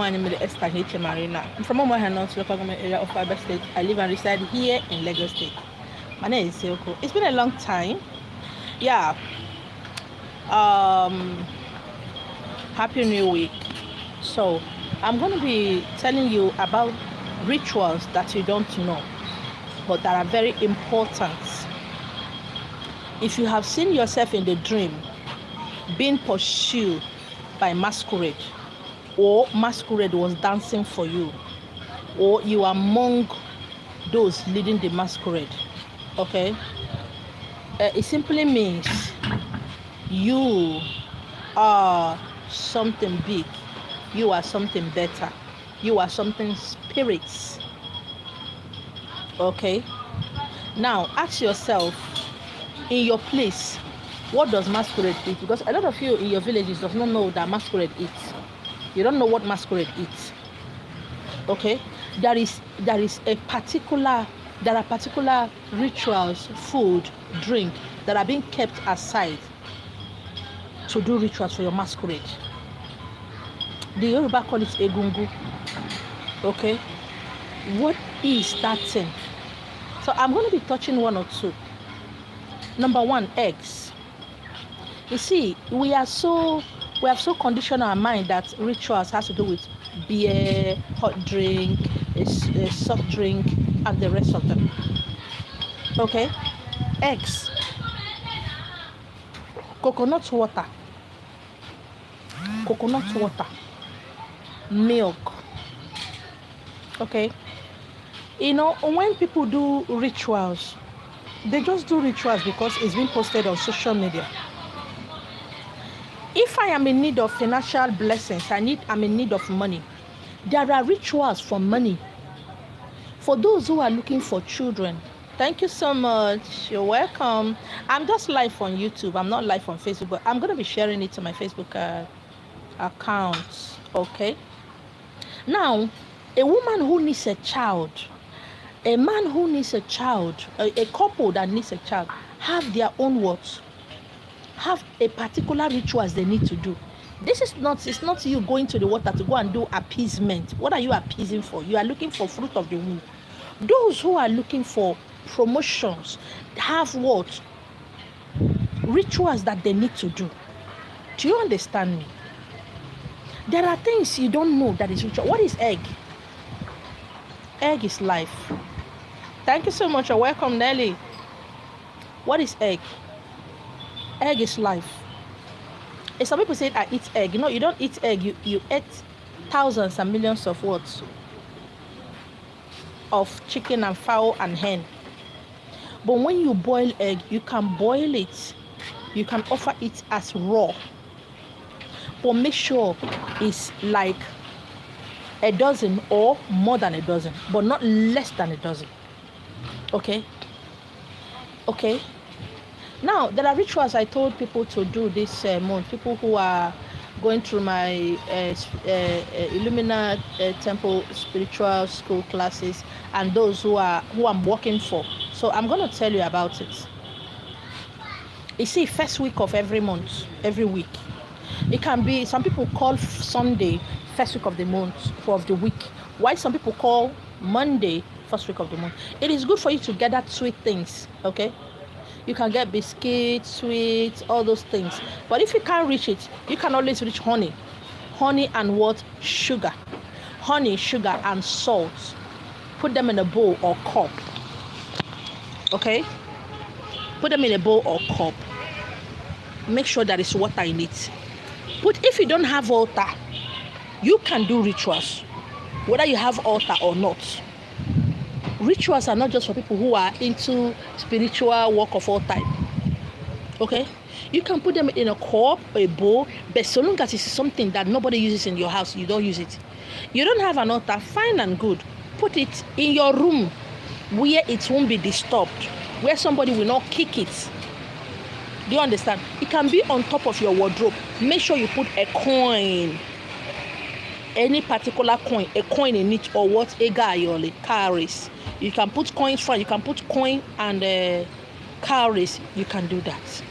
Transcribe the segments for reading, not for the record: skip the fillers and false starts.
my name is Esther Ihechi Marina. I'm from Omaha North local government area of Fiber State. I live and reside here in Lagos State. My name is Seoko. It's been a long time. Yeah. Happy New Week. So I'm going to be telling you about rituals that you don't know, but that are very important. If you have seen yourself in the dream being pursued by masquerade, or masquerade was dancing for you, or you are among those leading the masquerade, okay, it simply means you are something big, you are something better, you are something spirits. Okay, now ask yourself, in your place, what does masquerade eat? Because a lot of you in your villages does not know that masquerade eats. You don't know what masquerade eats. Okay, there are particular rituals, food, drink that are being kept aside to do rituals for your masquerade. The Yoruba call it egungun. Okay, what is that thing? So I'm going to be touching one or two. Number one, eggs. You see, we have so conditioned our mind that rituals has to do with beer, hot drink, a soft drink, and the rest of them. Okay, eggs, coconut water, milk. Okay, you know, when people do rituals, they just do rituals because it's been posted on social media. If I am in need of financial blessings, I'm in need of money, there are rituals for money. For those who are looking for children, thank you so much. You're welcome. I'm just live on YouTube. I'm not live on Facebook, but I'm going to be sharing it to my Facebook account. Okay. Now, a woman who needs a child, a man who needs a child, a couple that needs a child, have their own words. Have a particular rituals they need to do. It's not you going to the water to go and do appeasement. What are you appeasing for? You are looking for fruit of the womb. Those who are looking for promotions have what? Rituals that they need to do. Do you understand me? There are things you don't know that is ritual. What is egg? Egg is life. Thank you so much. You're welcome, Nelly. What is egg? Egg is life. And some people say, I eat egg. You know, you don't eat egg. You eat thousands and millions of what? Of chicken and fowl and hen. But when you boil egg, you can boil it. You can offer it as raw. But make sure it's like a dozen or more than a dozen, but not less than a dozen. Okay? Okay? Now, there are rituals I told people to do this month. People who are going through my Illumina Temple spiritual school classes, and those who I'm working for. So I'm going to tell you about it. You see, first week of every month, every week. It can be, some people call Sunday first week of the month, of the week. Why some people call Monday first week of the month. It is good for you to gather sweet things, okay? You can get biscuits, sweets, all those things. But if you can't reach it, you can always reach honey. Honey and what? Sugar. Honey, sugar, and salt. Put them in a bowl or cup. Okay? Put them in a bowl or cup. Make sure there is water in it. But if you don't have water, you can do rituals. Whether you have altar or not. Rituals are not just for people who are into spiritual work of all type. Okay? You can put them in a cup, a bowl, but so long as it's something that nobody uses in your house, you don't use it. You don't have an altar, fine and good. Put it in your room where it won't be disturbed, where somebody will not kick it. Do you understand? It can be on top of your wardrobe. Make sure you put a coin. Any particular coin, a coin in it, or what a guy carries. You can put coins for, you can put coin and cowries. You can do that.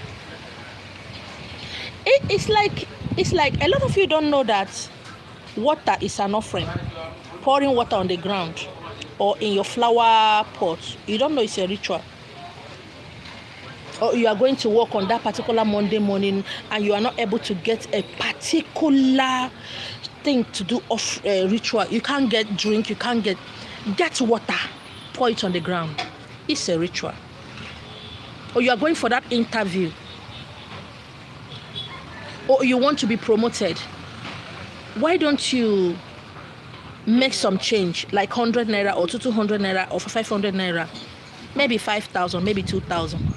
It's like a lot of you don't know that Water is an offering. Pouring water on the ground or in your flower pot, you don't know it's a ritual. Or you are going to work on that particular Monday morning and you are not able to get a particular thing to do of ritual. You can't get drink, you can't get water, pour it on the ground. It's a ritual. Or you are going for that interview, or you want to be promoted. Why don't you make some change, like 100 naira or 200 naira or 500 naira, maybe 5,000, maybe 2,000.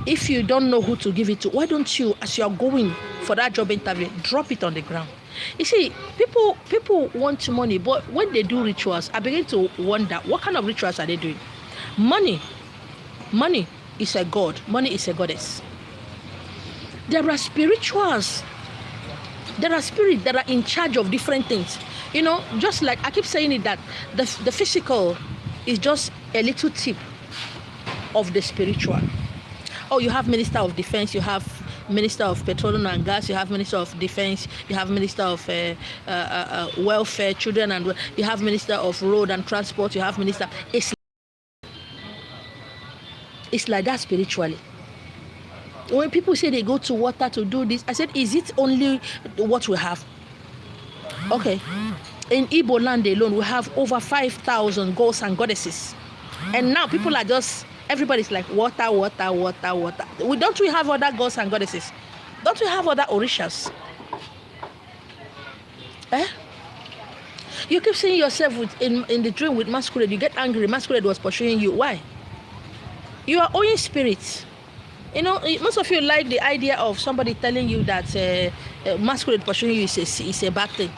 If you don't know who to give it to, why don't you, as you are going for that job interview, drop it on the ground? You see, people want money, but when they do rituals, I begin to wonder, what kind of rituals are they doing? Money is a god. Money is a goddess. There are spirituals. There are spirits that are in charge of different things. You know, just like I keep saying it, that the physical is just a little tip of the spiritual. Oh, you have Minister of Defense, you have Minister of Petroleum and Gas, you have Minister of Defense, you have Minister of Welfare, Children, and you have Minister of Road and Transport, you have Minister. It's like that spiritually. When people say they go to water to do this, I said, is it only what we have? Okay. In Igbo land alone, we have over 5,000 gods and goddesses. And now people are just, everybody's like, water. Don't we have other gods and goddesses? Don't we have other orishas? You keep seeing yourself in the dream with masquerade. You get angry. Masquerade was pursuing you. Why? You are owing spirits. You know, most of you like the idea of somebody telling you that masquerade pursuing you is a bad thing.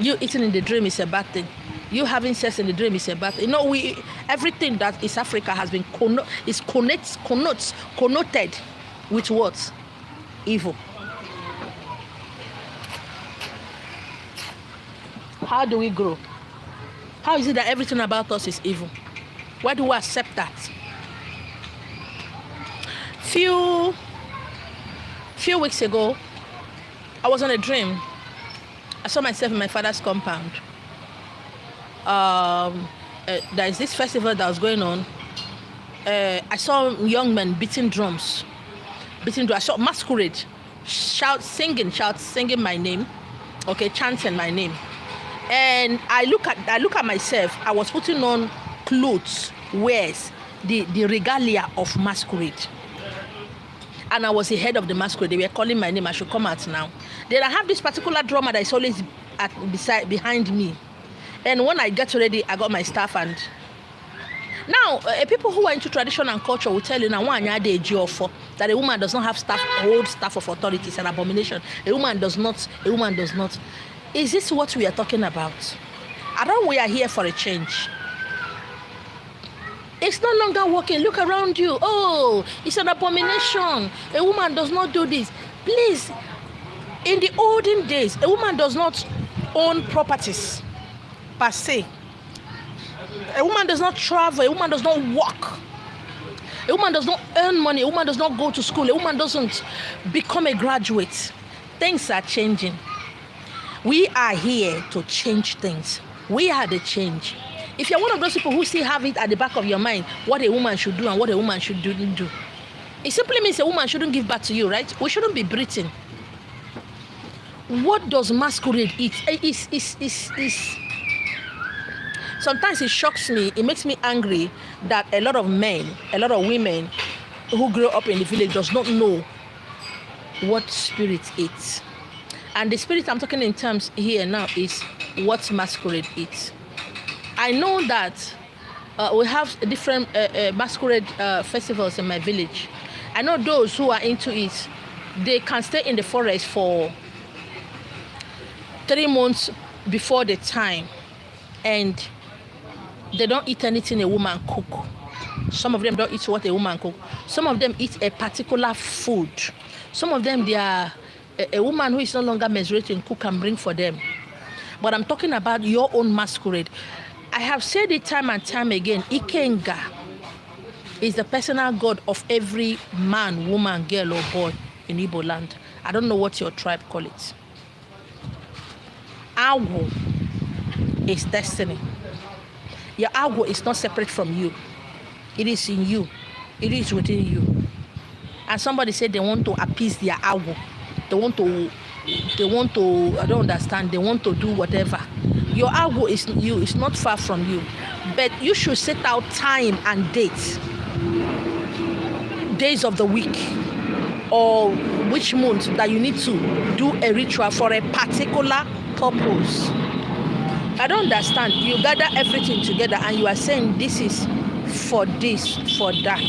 You eating in the dream is a bad thing. You having sex in the dream is a bad thing. You know, everything that is Africa has been connoted with what? Evil. How do we grow? How is it that everything about us is evil? Why do we accept that? Few weeks ago, I was on a dream. I saw myself in my father's compound. There is this festival that was going on. I saw young men beating drums. I saw masquerade, singing my name, okay, chanting my name. And I look at myself. I was putting on clothes, wears, the regalia of masquerade. And I was the head of the masquerade. They were calling my name. I should come out now. Then I have this particular drummer that is always behind me. And when I get ready, I got my staff. And now, people who are into tradition and culture will tell you now that a woman does not have staff of authority. It's an abomination. A woman does not. Is this what we are talking about? I don't know, we are here for a change. It's no longer working. Look around you. Oh, it's an abomination. A woman does not do this. Please, in the olden days, a woman does not own properties per se. A woman does not travel. A woman does not work. A woman does not earn money. A woman does not go to school. A woman doesn't become a graduate. Things are changing. We are here to change things. We are the change. If you're one of those people who still have it at the back of your mind, what a woman should do and what a woman should do, it simply means a woman shouldn't give back to you, right? We shouldn't be breathing. What does masquerade eat? Sometimes it shocks me. It makes me angry that a lot of men, a lot of women who grow up in the village does not know what spirit eats. And the spirit I'm talking in terms here now is what masquerade eats. I know that we have different masquerade festivals in my village. I know those who are into it, they can stay in the forest for 3 months before the time, and they don't eat anything a woman cook. Some of them don't eat what a woman cook. Some of them eat a particular food. Some of them, they are a woman who is no longer menstruating cook and bring for them. But I'm talking about your own masquerade. I have said it time and time again. Ikenga is the personal god of every man, woman, girl, or boy in Igbo land. I don't know what your tribe call it. Agwo is destiny. Your agwo is not separate from you. It is in you. It is within you. And somebody said they want to appease their agwo. They want to, I don't understand, they want to do whatever. Your agwo is you, it's not far from you. But you should set out time and dates. Days of the week or which month that you need to do a ritual for a particular purpose. I don't understand. You gather everything together and you are saying this is for this, for that.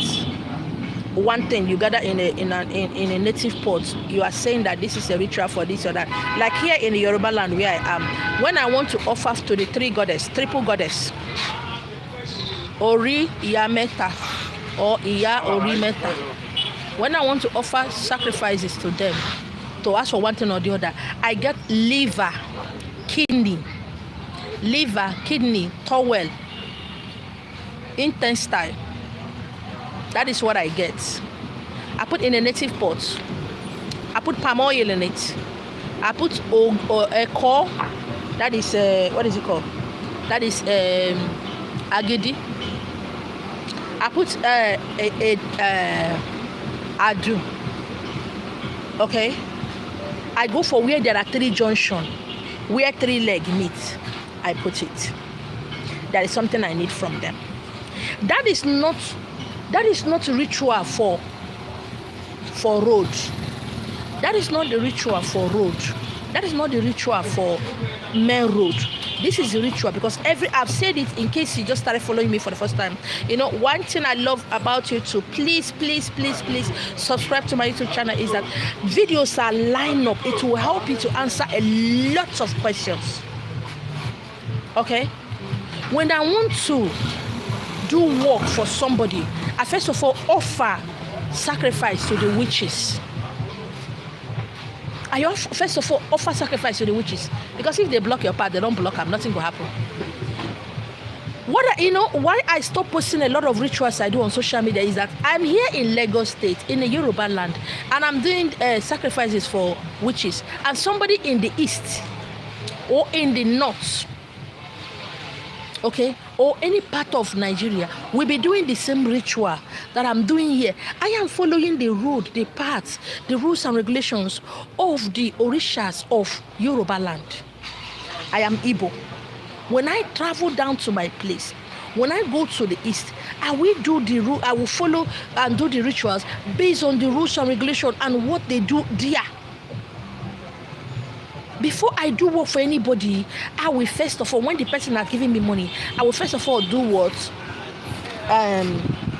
One thing you gather in a native pot, you are saying that this is a ritual for this or that. Like here in the Yoruba land where I am, when I want to offer to the triple goddess, Ori Iya Meta or Iya Ori Meta, when I want to offer sacrifices to them, to ask for one thing or the other, I get liver, kidney, towel, intestine. That is what I get. I put in a native pot. I put palm oil in it. I put a core. That is what is it called? That is agidi. I put adu. Okay. I go for where there are 3 junction, where 3 leg meet. I put it. That is something I need from them. That is not ritual for road. That is not the ritual for road. That is not the ritual for main road. This is the ritual because I've said it in case you just started following me for the first time. You know, one thing I love about YouTube, please subscribe to my YouTube channel, is that videos are lined up. It will help you to answer a lot of questions. Okay? When I want to do work for somebody, I first of all offer sacrifice to the witches. I first of all offer sacrifice to the witches, because if they block your path, they don't block them, nothing will happen. Why I stop posting a lot of rituals I do on social media is that I'm here in Lagos State, in the Yoruba land, and I'm doing sacrifices for witches, and somebody in the east or in the north, okay, or any part of Nigeria will be doing the same ritual that I'm doing here. I am following the road, the paths, the rules and regulations of the Orishas of Yoruba land. I am Igbo. When I travel down to my place, when I go to the east, I will follow and do the rituals based on the rules and regulations and what they do there. Before I do work for anybody, I will first of all, when the person is giving me money, I will first of all do what?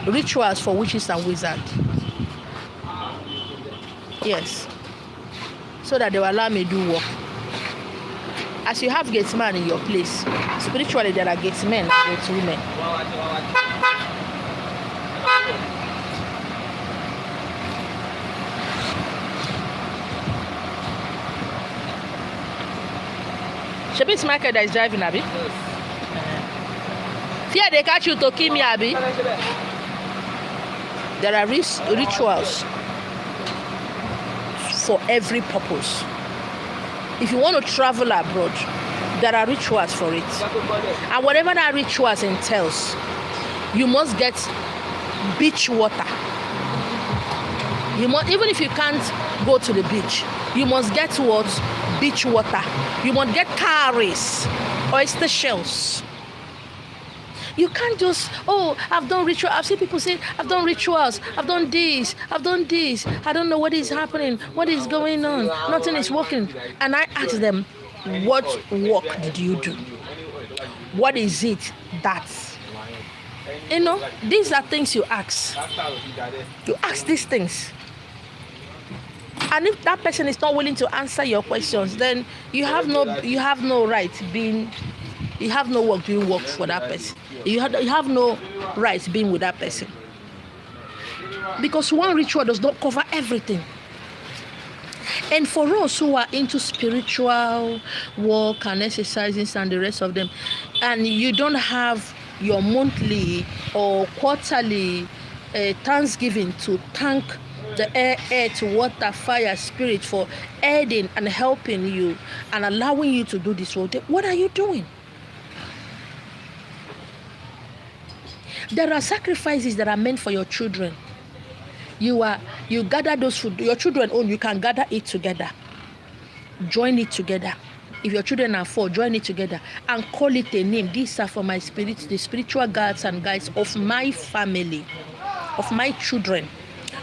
Rituals for witches and wizards. Yes. So that they will allow me to do work. As you have gatesmen in your place, spiritually there are gatesmen and gateswomen. Shebi it's Michael that is driving, Abi? Yes. Fear they catch you to kill me, Abi? There are rituals for every purpose. If you want to travel abroad, there are rituals for it. And whatever that rituals entails, you must get beach water. Even if you can't go to the beach, you must get what? Beach water. You must get cowries, oyster shells. You can't just, I've done rituals. I've seen people say, I've done rituals, I've done this, I don't know what is happening, what is going on, nothing is working. And I ask them, what work did you do? What is it that, these are things you ask. You ask these things. And if that person is not willing to answer your questions, then you have no right you have no work doing work for that person. You have no right being with that person. Because one ritual does not cover everything. And for us who are into spiritual work and exercises and the rest of them, and you don't have your monthly or quarterly Thanksgiving to thank the air, earth, water, fire, spirit for aiding and helping you and allowing you to do this whole day. What are you doing? There are sacrifices that are meant for your children. You gather those food, your children own, you can gather it together. Join it together. If your children are 4, join it together and call it a name. These are for my spirit, the spiritual guards and guides of my family, of my children.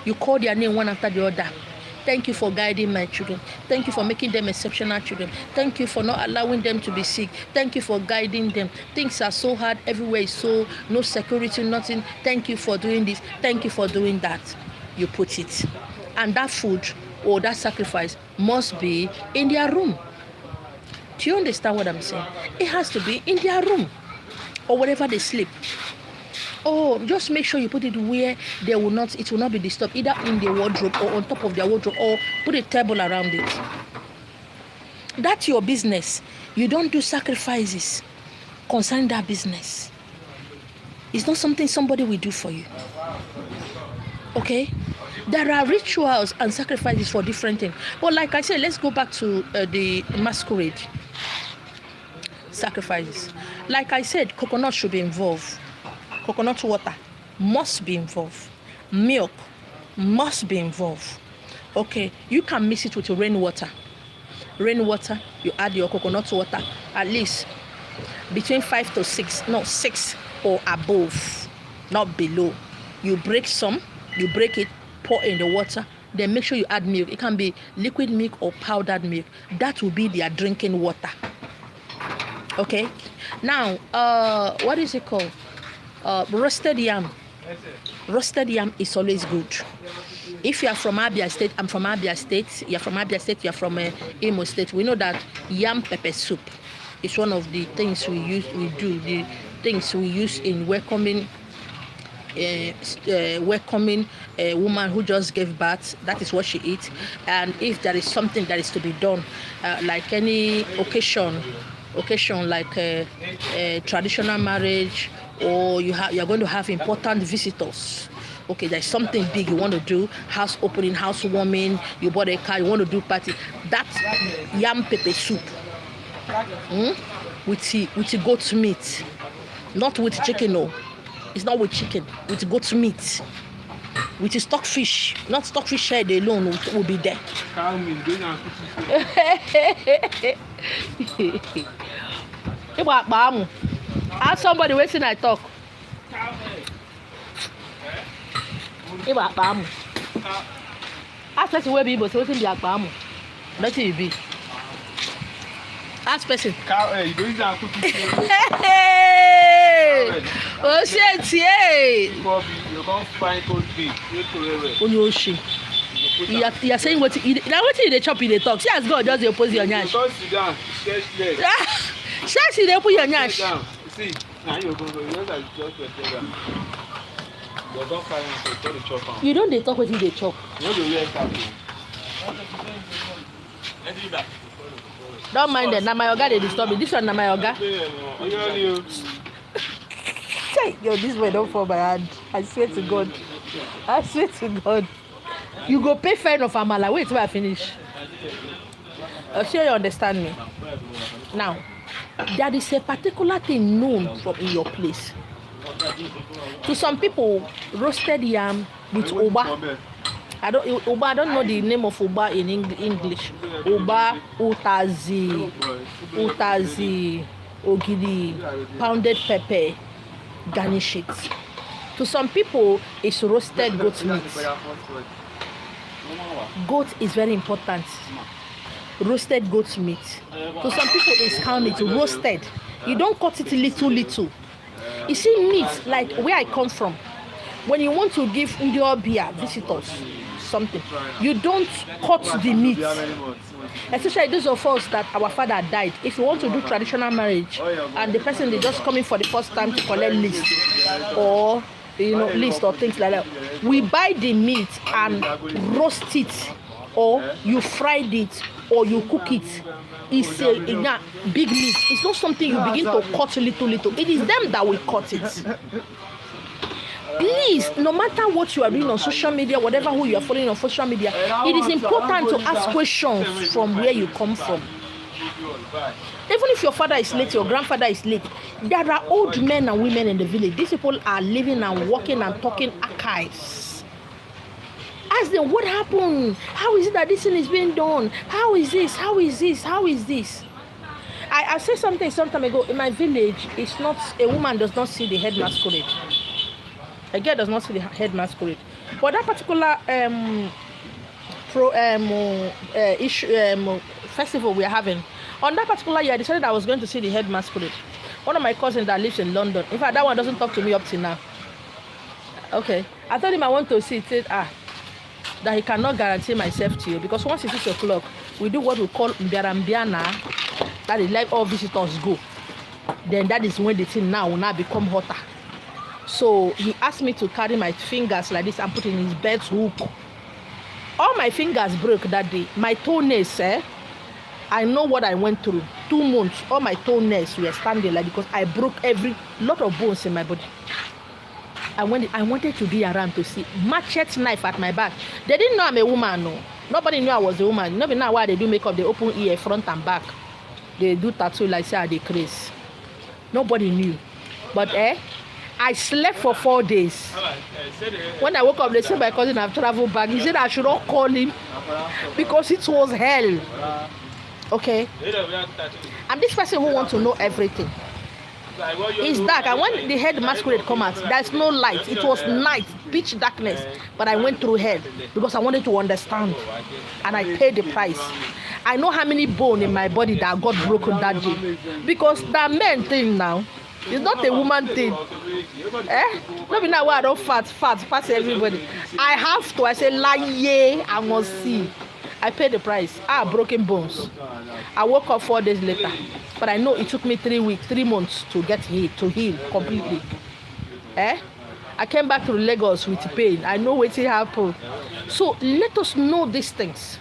You call their name one after the other. Thank you for guiding my children. Thank you for making them exceptional children. Thank you for not allowing them to be sick. Thank you for guiding them. Things are so hard. Everywhere is so, no security, nothing. Thank you for doing this. Thank you for doing that. You put it. And that food or that sacrifice must be in their room. Do you understand what I'm saying? It has to be in their room or wherever they sleep. Oh, just make sure you put it where it will not be disturbed, either in the wardrobe or on top of their wardrobe, or put a table around it. That's your business. You don't do sacrifices concerning that business. It's not something somebody will do for you. Okay? There are rituals and sacrifices for different things. But like I said, let's go back to the masquerade sacrifices. Like I said, coconut should be involved. Coconut water must be involved. Milk must be involved. Okay, you can mix it with rainwater. Rainwater, you add your coconut water at least between 5 to 6, no 6 or above, not below. You break it, pour in the water, then make sure you add milk. It can be liquid milk or powdered milk. That will be their drinking water. Okay, now what is it called? Roasted yam. Roasted yam is always good. If you are from Abia State, I'm from Abia State. You're from Abia State, you're from Imo State. We know that yam pepper soup is one of the things the things we use in welcoming a woman who just gave birth. That is what she eats. And if there is something that is to be done, like any occasion like a traditional marriage, or you're going to have important visitors. Okay, there's something big you want to do, house opening, house warming, you bought a car, you want to do party. That's yam pepper soup with goat meat, not with chicken. No, it's not with chicken, with goat meat, with stockfish, not stockfish head alone will be there. Ask somebody waiting I talk. Ask person where people say waiting be akpamu. Let it be. Ask person. Oh shit, yeah. You can't find cold beef. You are saying what they chop in the talk. See as God just oppose your nyash. You can't sit down, stretch legs. She they put your nyash. See, now you're going to just you're going to find the chop. You don't they talk with they chop. You don't wear cap. Don't mind them. Now my oga they disturb me. This one now my oga. Yo, this way don't fall my hand. I swear to God. I swear to God. You go pay fine of Amala. Wait till I finish. I'm sure you understand me. Now, there is a particular thing known from in your place. To some people, roasted yam with oba. I don't know the name of oba in English. Oba, utazi, ogidi, pounded pepper, garnish it. To some people, it's roasted goat meat. Goat is very important. Roasted goat meat. To some people, it's cow meat, roasted. You don't cut it little. You see, meat, like where I come from, when you want to give Ndiobia visitors something, you don't cut the meat. Especially those of us that our father died. If you want to do traditional marriage and the person they just coming for the first time to collect list or list or things like that, we buy the meat and roast it, or you fried it, or you cook it. It's a big meat. It's not something you begin to cut little. It is them that will cut it. Please, no matter what you are doing on social media, whatever who you are following on social media, it is important to ask questions from where you come from. Even if your father is late, your grandfather is late, there are old men and women in the village. These people are living and working and talking archives. Ask them, what happened? How is it that this thing is being done? How is this? How is this? How is this? I said something some time ago. In my village, it's not, a woman does not see the head masquerade. A girl does not see the head masquerade. But that particular festival we are having, on that particular year, I decided I was going to see the head masquerade. One of my cousins that lives in London, in fact, that one doesn't talk to me up till now. Okay, I told him I want to see it. He said, that he cannot guarantee myself to you, because once it's 6 o'clock, we do what we call Mbiarambiana, that is like all visitors go. Then that is when the thing now will now become hotter. So he asked me to carry my fingers like this and put in his bed's hook. All my fingers broke that day. My toenails, I know what I went through. 2 months, all my toenails were standing like, because I broke every lot of bones in my body. I wanted to be around to see machete knife at my back. They didn't know I'm a woman, no. Nobody knew I was a woman. Nobody know why they do makeup. They open ear, front and back. They do tattoo like say they craze. Nobody knew. But I slept for 4 days. When I woke up, they said my cousin have traveled back. He said I should not call him because it was hell. Okay. I'm this person who wants to know everything. It's dark, and when the head masquerade come out, there's no light. It was night, pitch darkness. But I went through hell because I wanted to understand, and I paid the price. I know how many bones in my body that got broken that day, because that man thing now is not a woman thing. Not now where I don't fat pass everybody. I have to. I say lie, I must see. I paid the price. Broken bones. I woke up 4 days later, but I know it took me 3 months to get healed, completely. I came back to Lagos with pain. I know what happened. So let us know these things.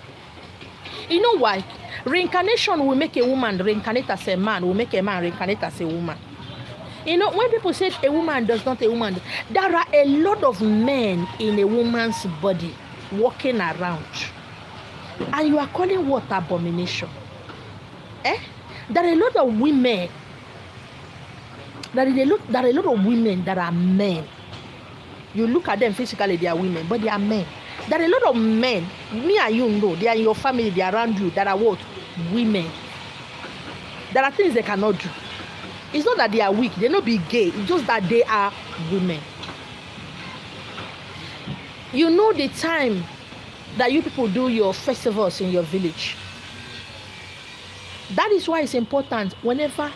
You know why? Reincarnation will make a woman reincarnate as a man, will make a man reincarnate as a woman. You know, when people say a woman does not a woman, there are a lot of men in a woman's body walking around. And you are calling what abomination? There are a lot of women. There are a lot of women that are men. You look at them physically, they are women, but they are men. There are a lot of men, me and you know, they are in your family, they are around you, that are what? Women. There are things they cannot do. It's not that they are weak, they not be gay, it's just that they are women. You know the time that you people do your festivals in your village. That is why it's important whenever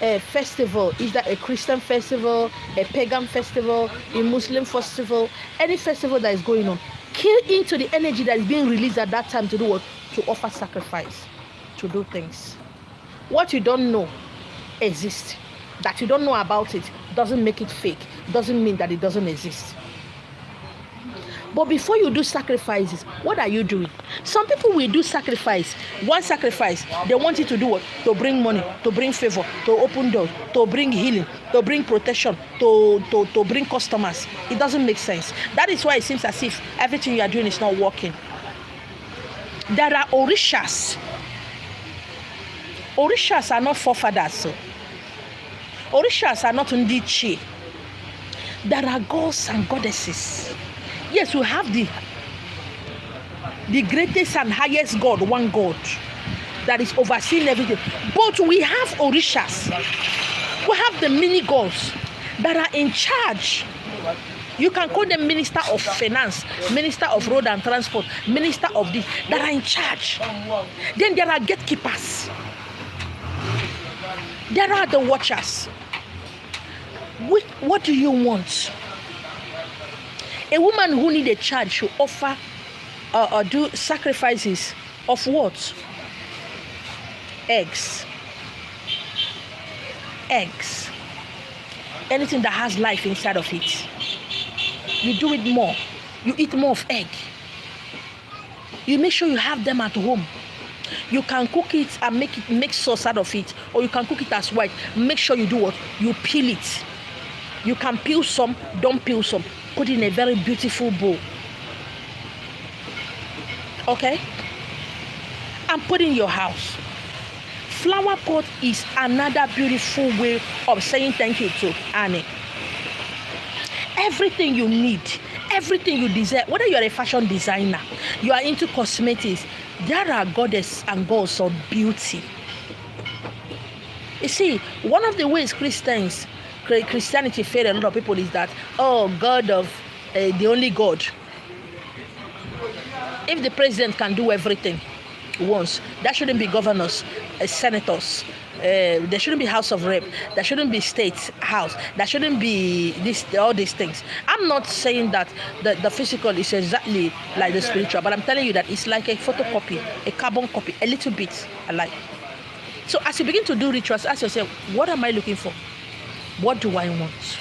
a festival, is that a Christian festival, a pagan festival, a Muslim festival, any festival that is going on, key into the energy that is being released at that time to do what? To offer sacrifice, to do things. What you don't know exists. That you don't know about it doesn't make it fake. Doesn't mean that it doesn't exist. But before you do sacrifices, what are you doing? Some people will do sacrifice. One sacrifice, they want it to do what? To bring money, to bring favor, to open doors, to bring healing, to bring protection, to bring customers. It doesn't make sense. That is why it seems as if everything you are doing is not working. There are orishas. Orishas are not forefathers. Orishas are not undichi. There are gods and goddesses. Yes, we have the greatest and highest God, one God, that is overseeing everything. But we have orishas. We have the mini gods that are in charge. You can call them minister of finance, minister of road and transport, minister of this, that are in charge. Then there are gatekeepers. There are the watchers. What do you want? A woman who needs a child should offer or do sacrifices of what? Eggs. Anything that has life inside of it. You do it more. You eat more of egg. You make sure you have them at home. You can cook it and make sauce out of it, or you can cook it as white. Make sure you do what? You peel it. You can peel some, don't peel some. Put in a very beautiful bowl. Okay? And put in your house. Flower pot is another beautiful way of saying thank you to Annie. Everything you need, everything you desire, whether you are a fashion designer, you are into cosmetics, there are goddesses and gods of beauty. You see, one of the ways Christianity failed a lot of people is that, oh, God of the only God. If the president can do everything once, that shouldn't be governors, senators. There shouldn't be House of Rep. There shouldn't be State House. There shouldn't be all these things. I'm not saying that the physical is exactly like the spiritual, but I'm telling you that it's like a photocopy, a carbon copy, a little bit alike. So as you begin to do rituals, ask yourself, what am I looking for? What do I want?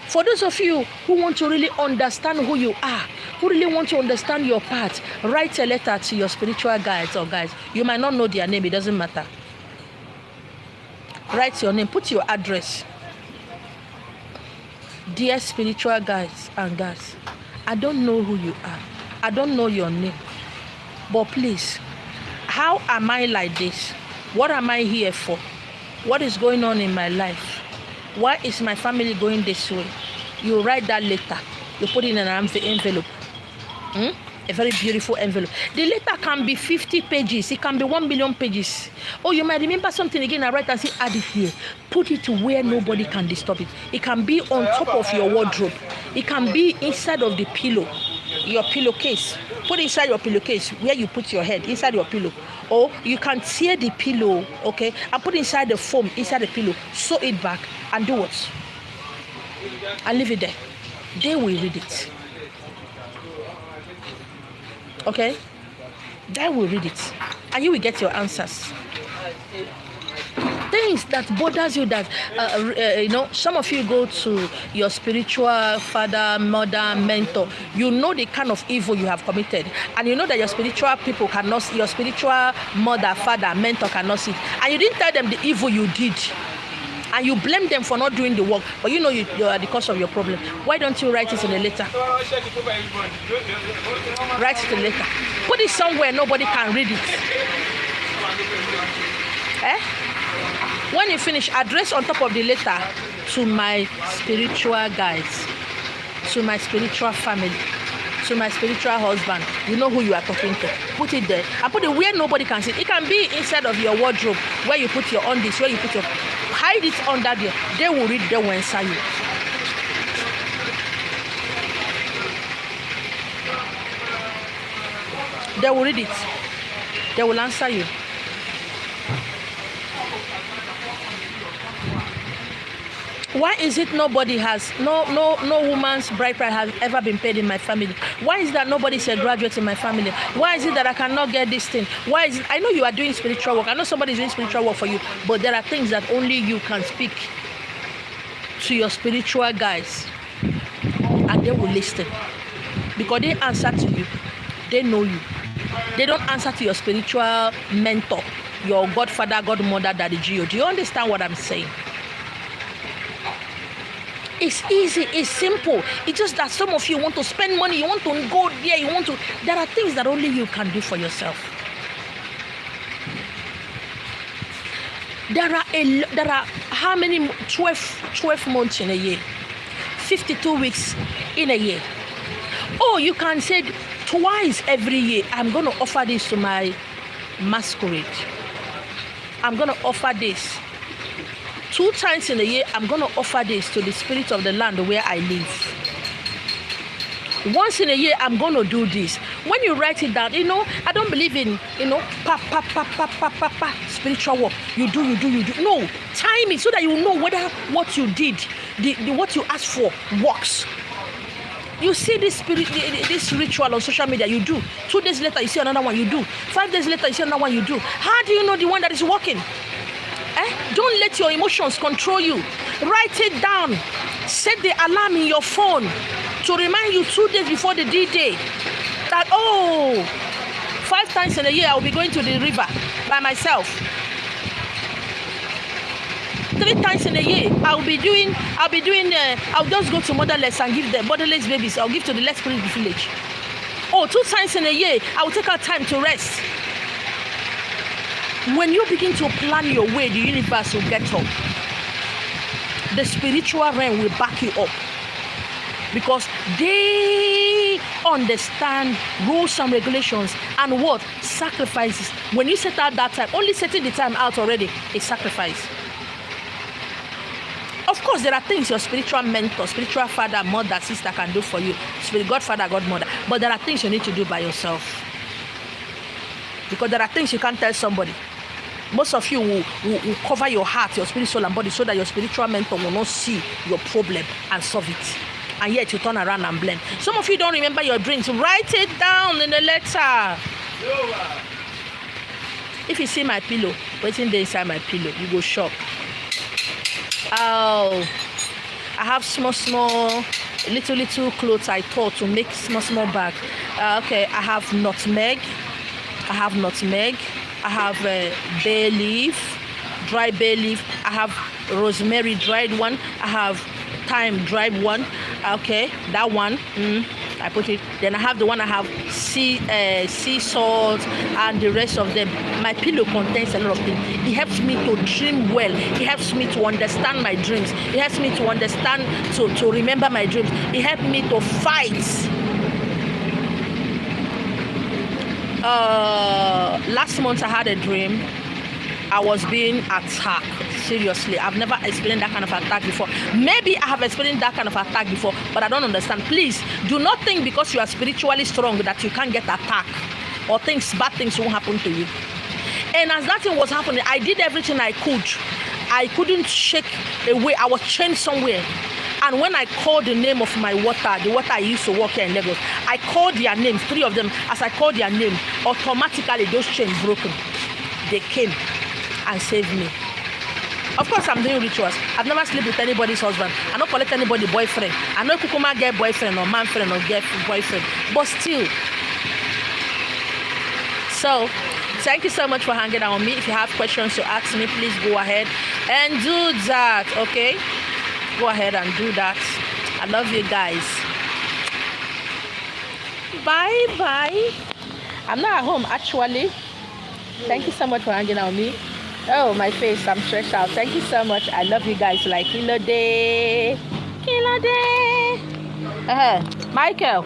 For those of you who want to really understand who you are, who really want to understand your path, write a letter to your spiritual guides or guys. You might not know their name, it doesn't matter. Write your name, put your address. Dear spiritual guides and guys, I don't know who you are. I don't know your name. But please, how am I like this? What am I here for? What is going on in my life? Why is my family going this way? You write that letter. You put it in an envelope. A very beautiful envelope. The letter can be 50 pages. It can be 1 million pages. Oh, you might remember something again. I write and say, add it here. Put it where nobody can disturb it. It can be on top of your wardrobe. It can be inside of the pillow, your pillowcase. Put it inside your pillowcase where you put your head, inside your pillow. Or you can tear the pillow, okay, and put inside the foam, inside the pillow. Sew it back and do what? And leave it there. They will read it. Okay? They will read it. And you will get your answers. Things that bothers you that, some of you go to your spiritual father, mother, mentor. You know the kind of evil you have committed. And you know that your spiritual people cannot see, your spiritual mother, father, mentor cannot see. And you didn't tell them the evil you did. And you blame them for not doing the work. But you know you are the cause of your problem. Why don't you write it in a letter? Write it in a letter. Put it somewhere nobody can read it. When you finish, address on top of the letter to my spiritual guides, to my spiritual family, to my spiritual husband. You know who you are talking to. Put it there. And put it where nobody can see it. It can be inside of your wardrobe, where you put your undies, where you put your... Hide it under there. They will read, they will answer you. They will read it. They will answer you. Why is it nobody has, no woman's bride price has ever been paid in my family? Why is that nobody's a graduate in my family? Why is it that I cannot get this thing? Why is it, I know you are doing spiritual work. I know somebody is doing spiritual work for you. But there are things that only you can speak to your spiritual guys. And they will listen. Because they answer to you. They know you. They don't answer to your spiritual mentor, your godfather, godmother, daddy Gio. Do you understand what I'm saying? It's easy, it's simple. It's just that some of you want to spend money, you want to go there, there are things that only you can do for yourself. There are how many 12 months in a year? 52 weeks in a year. Oh, you can say twice every year, I'm going to offer this to my masquerade. I'm going to offer this. 2 times in a year, I'm going to offer this to the spirit of the land where I live. Once in a year, I'm going to do this. When you write it down, I don't believe in, spiritual work. You do. No, time it so that you know whether what you did, what you asked for works. You see this ritual on social media, you do. 2 days later, you see another one, you do. 5 days later, you see another one, you do. How do you know the one that is working? Don't let your emotions control you. Write it down. Set the alarm in your phone to remind you 2 days before the D-Day that, 5 times in a year I will be going to the river by myself. 3 times in a year, I'll just go to motherless and give them motherless babies. I'll give to the less privileged village. Oh, 2 times in a year, I will take out time to rest. When you begin to plan your way, the universe will get up. The spiritual realm will back you up. Because they understand rules and regulations and what? Sacrifices. When you set out that time, only setting the time out already is sacrifice. Of course, there are things your spiritual mentor, spiritual father, mother, sister can do for you. Spirit godfather, godmother. But there are things you need to do by yourself. Because there are things you can't tell somebody. Most of you will cover your heart, your spirit, soul, and body so that your spiritual mentor will not see your problem and solve it. And yet you turn around and blame. Some of you don't remember your dreams. Write it down in a letter. If you see my pillow, waiting there inside my pillow, you go shock. Oh, I have small, little clothes I thought to make small bag. Okay, I have nutmeg. I have bay leaf, dry bay leaf. I have rosemary dried one. I have thyme dried one. Okay, that one. I put it. Then I have the one I have sea salt and the rest of them. My pillow contains a lot of things. It helps me to dream well. It helps me to understand my dreams. It helps me to understand, to remember my dreams. It helps me to fight. Last month I had a dream. I was being attacked. Seriously, I've never experienced that kind of attack before. Maybe I have experienced that kind of attack before, but I don't understand. Please do not think because you are spiritually strong that you can't get attacked or bad things won't happen to you. And as that thing was happening, I did everything I could. I couldn't shake away. I was chained somewhere. And when I called the name of my water, the water I used to work here in Lagos, I called their names, 3 of them. As I called their name, automatically those chains broken. They came and saved me. Of course, I'm doing rituals. I've never slept with anybody's husband. I don't collect anybody's boyfriend. I know Kukuma get boyfriend or man friend or get boyfriend. But still. So, thank you so much for hanging out with me. If you have questions to ask me, please go ahead and do that, okay? Go ahead and do that. I love you guys. Bye. I'm not at home, actually. Thank you so much for hanging out with me. Oh, my face, I'm stretched out. Thank you so much. I love you guys like Kilo Day. Michael.